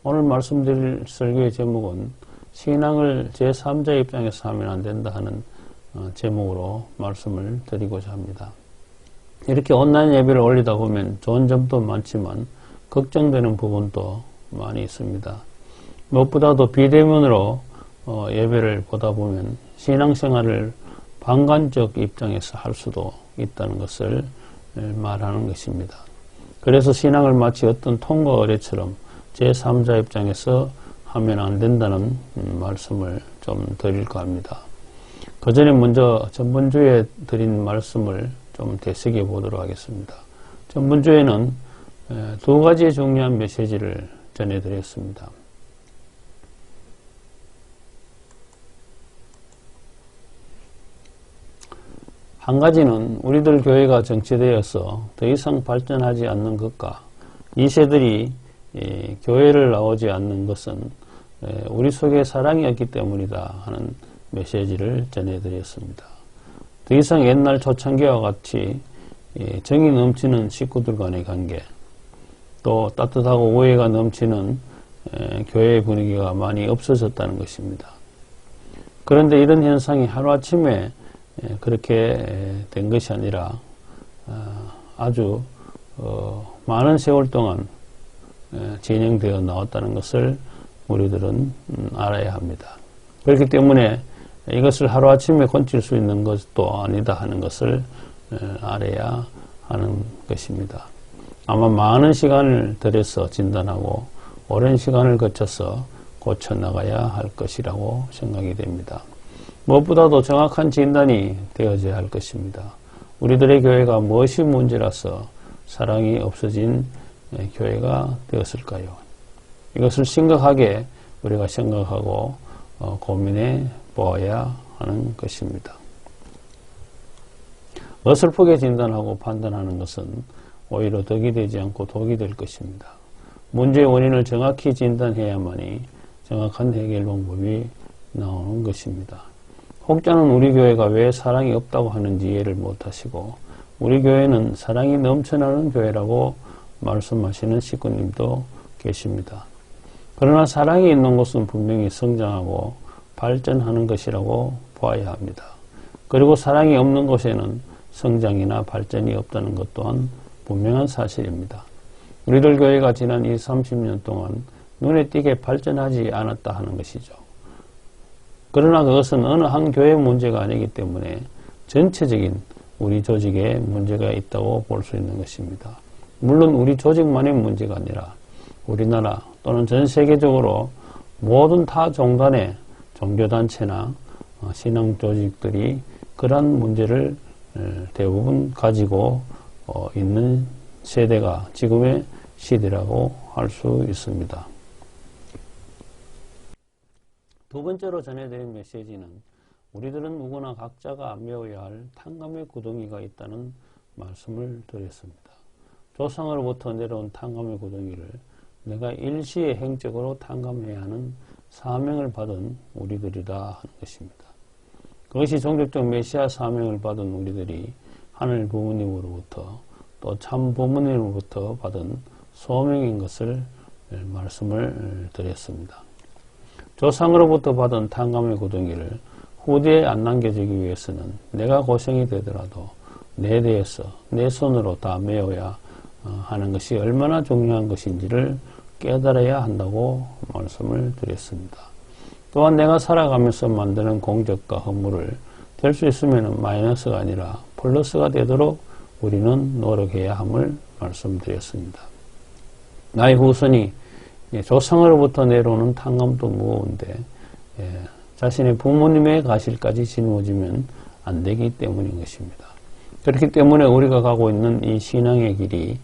오늘 말씀드릴 설교의 제목은 신앙을 제3자 입장에서 하면 안 된다 하는 제목으로 말씀을 드리고자 합니다. 이렇게 온라인 예배를 올리다 보면 좋은 점도 많지만 걱정되는 부분도 많이 있습니다. 무엇보다도 비대면으로 예배를 보다 보면 신앙생활을 방관적 입장에서 할 수도 있다는 것을 말하는 것입니다. 그래서 신앙을 마치 어떤 통과 의례처럼 제3자 입장에서 하면 안 된다는 말씀을 좀 드릴까 합니다. 그 전에 먼저 전번주에 드린 말씀을 좀 되새겨 보도록 하겠습니다. 전번주에는 두 가지의 중요한 메시지를 전해드렸습니다. 한 가지는 우리들 교회가 정체되어서 더 이상 발전하지 않는 것과 2세들이 교회를 나오지 않는 것은 우리 속에 사랑이 없기 때문이다 하는 메시지를 전해드렸습니다. 더 이상 옛날 초창기와 같이 정이 넘치는 식구들 간의 관계, 또 따뜻하고 우애가 넘치는 교회 분위기가 많이 없어졌다는 것입니다. 그런데 이런 현상이 하루아침에 그렇게 된 것이 아니라 아주 많은 세월 동안 진행되어 나왔다는 것을 우리들은 알아야 합니다. 그렇기 때문에 이것을 하루아침에 고칠 수 있는 것도 아니다 하는 것을 알아야 하는 것입니다. 아마 많은 시간을 들여서 진단하고 오랜 시간을 거쳐서 고쳐나가야 할 것이라고 생각이 됩니다. 무엇보다도 정확한 진단이 되어져야 할 것입니다. 우리들의 교회가 무엇이 문제라서 사랑이 없어진 교회가 되었을까요? 이것을 심각하게 우리가 생각하고 고민해 보아야 하는 것입니다. 어설프게 진단하고 판단하는 것은 오히려 덕이 되지 않고 독이 될 것입니다. 문제의 원인을 정확히 진단해야만이 정확한 해결 방법이 나오는 것입니다. 혹자는 우리 교회가 왜 사랑이 없다고 하는지 이해를 못하시고 우리 교회는 사랑이 넘쳐나는 교회라고 말씀하시는 식구님도 계십니다. 그러나 사랑이 있는 곳은 분명히 성장하고 발전하는 것이라고 보아야 합니다. 그리고 사랑이 없는 곳에는 성장이나 발전이 없다는 것 또한 분명한 사실입니다. 우리들 교회가 지난 20, 30년 동안 눈에 띄게 발전하지 않았다 하는 것이죠. 그러나 그것은 어느 한 교회의 문제가 아니기 때문에 전체적인 우리 조직에 문제가 있다고 볼 수 있는 것입니다. 물론 우리 조직만의 문제가 아니라 우리나라 또는 전 세계적으로 모든 타 종단의 종교단체나 신앙조직들이 그러한 문제를 대부분 가지고 있는 세대가 지금의 시대라고 할 수 있습니다. 두 번째로 전해드린 메시지는 우리들은 누구나 각자가 메워야 할 탕감의 구덩이가 있다는 말씀을 드렸습니다. 조상으로부터 내려온 탕감의 구덩이를 내가 일시의 행적으로 탕감해야 하는 사명을 받은 우리들이다 하는 것입니다. 그것이 종족적 메시아 사명을 받은 우리들이 하늘 부모님으로부터 또 참 부모님으로부터 받은 소명인 것을 말씀을 드렸습니다. 조상으로부터 받은 탕감의 구덩이를 후대에 안 남겨주기 위해서는 내가 고생이 되더라도 내 대에서 내 손으로 다 메워야 하는 것이 얼마나 중요한 것인지를 깨달아야 한다고 말씀을 드렸습니다. 또한 내가 살아가면서 만드는 공적과 허물을 될 수 있으면 마이너스가 아니라 플러스가 되도록 우리는 노력해야 함을 말씀드렸습니다. 나의 후손이 조상으로부터 내려오는 탕감도 무거운데 자신의 부모님의 가실까지 짊어지면 안 되기 때문인 것입니다. 그렇기 때문에 우리가 가고 있는 이 신앙의 길이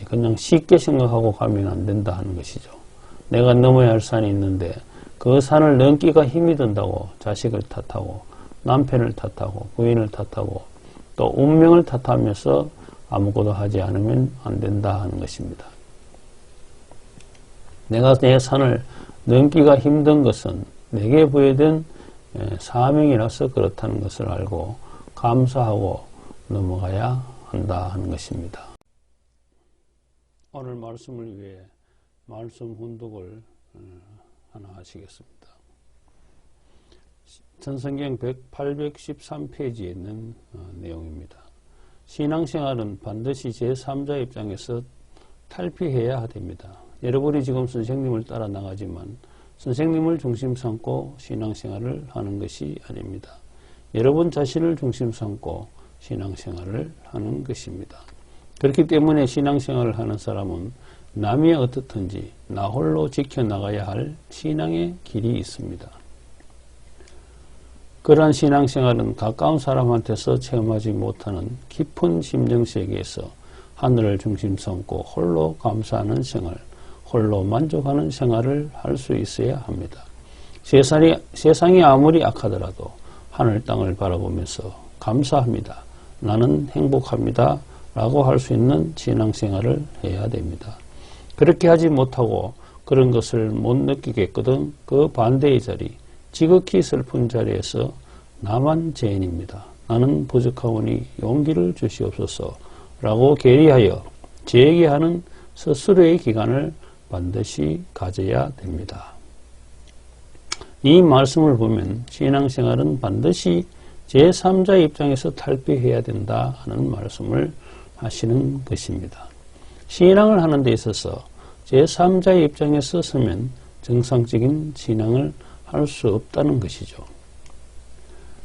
그냥 쉽게 생각하고 가면 안 된다 하는 것이죠. 내가 넘어야 할 산이 있는데 그 산을 넘기가 힘이 든다고 자식을 탓하고 남편을 탓하고 부인을 탓하고 또 운명을 탓하면서 아무것도 하지 않으면 안 된다 하는 것입니다. 내가 내 산을 넘기가 힘든 것은 내게 부여된 사명이라서 그렇다는 것을 알고 감사하고 넘어가야 한다 하는 것입니다. 오늘 말씀을 위해 말씀 훈독을 하나 하시겠습니다. 전성경 813페이지에 있는 내용입니다. 신앙생활은 반드시 제3자 입장에서 탈피해야 됩니다. 여러분이 지금 선생님을 따라 나가지만 선생님을 중심 삼고 신앙생활을 하는 것이 아닙니다. 여러분 자신을 중심 삼고 신앙생활을 하는 것입니다. 그렇기 때문에 신앙생활을 하는 사람은 남이 어떻든지 나 홀로 지켜나가야 할 신앙의 길이 있습니다. 그러한 신앙생활은 가까운 사람한테서 체험하지 못하는 깊은 심정세계에서 하늘을 중심 삼고 홀로 감사하는 생활, 홀로 만족하는 생활을 할 수 있어야 합니다. 세상이 아무리 악하더라도 하늘 땅을 바라보면서 감사합니다. 나는 행복합니다. 라고 할 수 있는 신앙생활을 해야 됩니다. 그렇게 하지 못하고 그런 것을 못 느끼겠거든 그 반대의 자리, 지극히 슬픈 자리에서 나만 죄인입니다. 나는 부족하오니 용기를 주시옵소서 라고 계리하여 재개하는 스스로의 기간을 반드시 가져야 됩니다. 이 말씀을 보면 신앙생활은 반드시 제3자 입장에서 탈피해야 된다 하는 말씀을 하시는 것입니다. 신앙을 하는 데 있어서 제3자의 입장에서 서면 정상적인 신앙을 할 수 없다는 것이죠.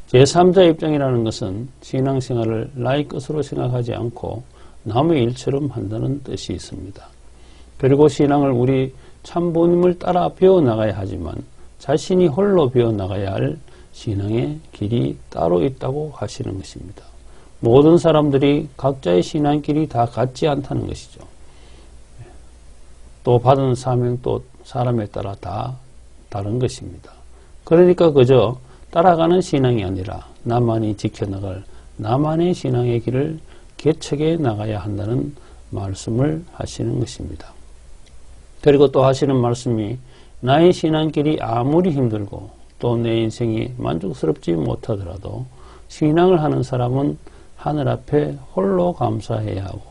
제3자 입장이라는 것은 신앙생활을 나의 것으로 생각하지 않고 남의 일처럼 한다는 뜻이 있습니다. 그리고 신앙을 우리 참부님을 따라 배워나가야 하지만 자신이 홀로 배워나가야 할 신앙의 길이 따로 있다고 하시는 것입니다. 모든 사람들이 각자의 신앙길이 다 같지 않다는 것이죠. 또 받은 사명도 사람에 따라 다 다른 것입니다. 그러니까 그저 따라가는 신앙이 아니라 나만이 지켜나갈 나만의 신앙의 길을 개척해 나가야 한다는 말씀을 하시는 것입니다. 그리고 또 하시는 말씀이 나의 신앙길이 아무리 힘들고 또 내 인생이 만족스럽지 못하더라도 신앙을 하는 사람은 하늘 앞에 홀로 감사해야 하고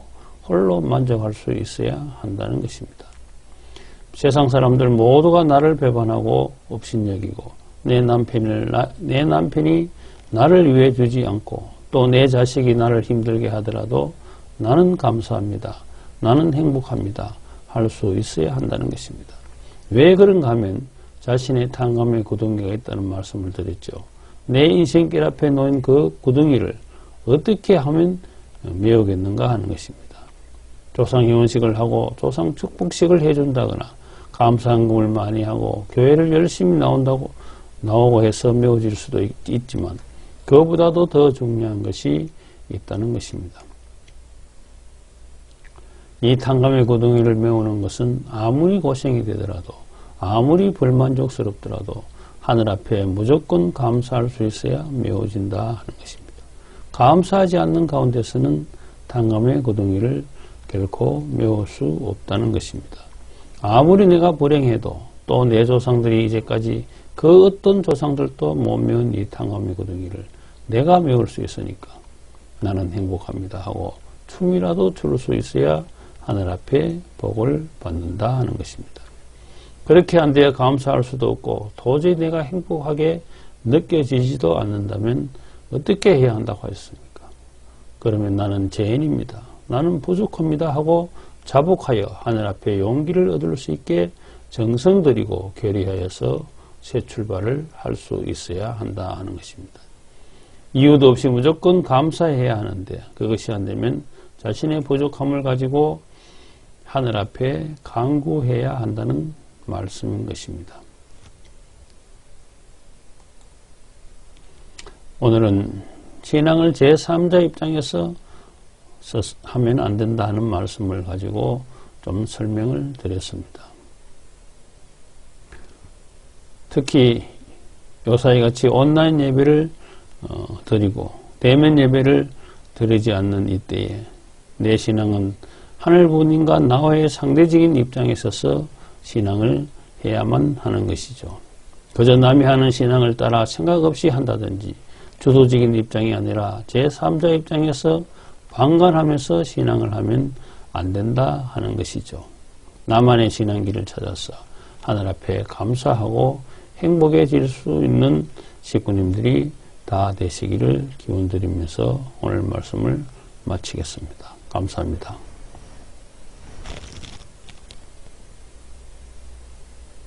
홀로 만족할 수 있어야 한다는 것입니다. 세상 사람들 모두가 나를 배반하고 업신여기고 내 남편이 나를 위해 주지 않고 또 내 자식이 나를 힘들게 하더라도 나는 감사합니다. 나는 행복합니다. 할 수 있어야 한다는 것입니다. 왜 그런가 하면 자신의 탕감의 구덩이가 있다는 말씀을 드렸죠. 내 인생길 앞에 놓인 그 구덩이를 어떻게 하면 메우겠는가 하는 것입니다. 조상회원식을 하고 조상 축복식을 해준다거나 감사한금을 많이 하고 교회를 열심히 나오고 해서 메워질 수도 있지만 그보다도 더 중요한 것이 있다는 것입니다. 이 탕감의 구덩이를 메우는 것은 아무리 고생이 되더라도 아무리 불만족스럽더라도 하늘 앞에 무조건 감사할 수 있어야 메워진다 하는 것입니다. 감사하지 않는 가운데서는 탕감의 구덩이를 결코 메울 수 없다는 것입니다. 아무리 내가 불행해도 또 내 조상들이 이제까지 그 어떤 조상들도 못 메운 이 탕감의 구덩이를 내가 메울 수 있으니까 나는 행복합니다 하고 춤이라도 출 수 있어야 하늘 앞에 복을 받는다 하는 것입니다. 그렇게 안 돼야 감사할 수도 없고 도저히 내가 행복하게 느껴지지도 않는다면 어떻게 해야 한다고 하셨습니까? 그러면 나는 죄인입니다. 나는 부족합니다 하고 자복하여 하늘 앞에 용기를 얻을 수 있게 정성 들이고 결의하여서 새 출발을 할 수 있어야 한다 하는 것입니다. 이유도 없이 무조건 감사해야 하는데 그것이 안 되면 자신의 부족함을 가지고 하늘 앞에 간구해야 한다는 말씀인 것입니다. 오늘은 신앙을 제3자 입장에서 하면 안 된다 하는 말씀을 가지고 좀 설명을 드렸습니다. 특히 요사이 같이 온라인 예배를 드리고 대면 예배를 드리지 않는 이때에 내 신앙은 하늘 부모님과 나와의 상대적인 입장에 서서 신앙을 해야만 하는 것이죠. 그저 남이 하는 신앙을 따라 생각 없이 한다든지 주도적인 입장이 아니라 제3자 입장에서 방관하면서 신앙을 하면 안 된다 하는 것이죠. 나만의 신앙길을 찾아서 하늘 앞에 감사하고 행복해질 수 있는 식구님들이 다 되시기를 기원드리면서 오늘 말씀을 마치겠습니다. 감사합니다.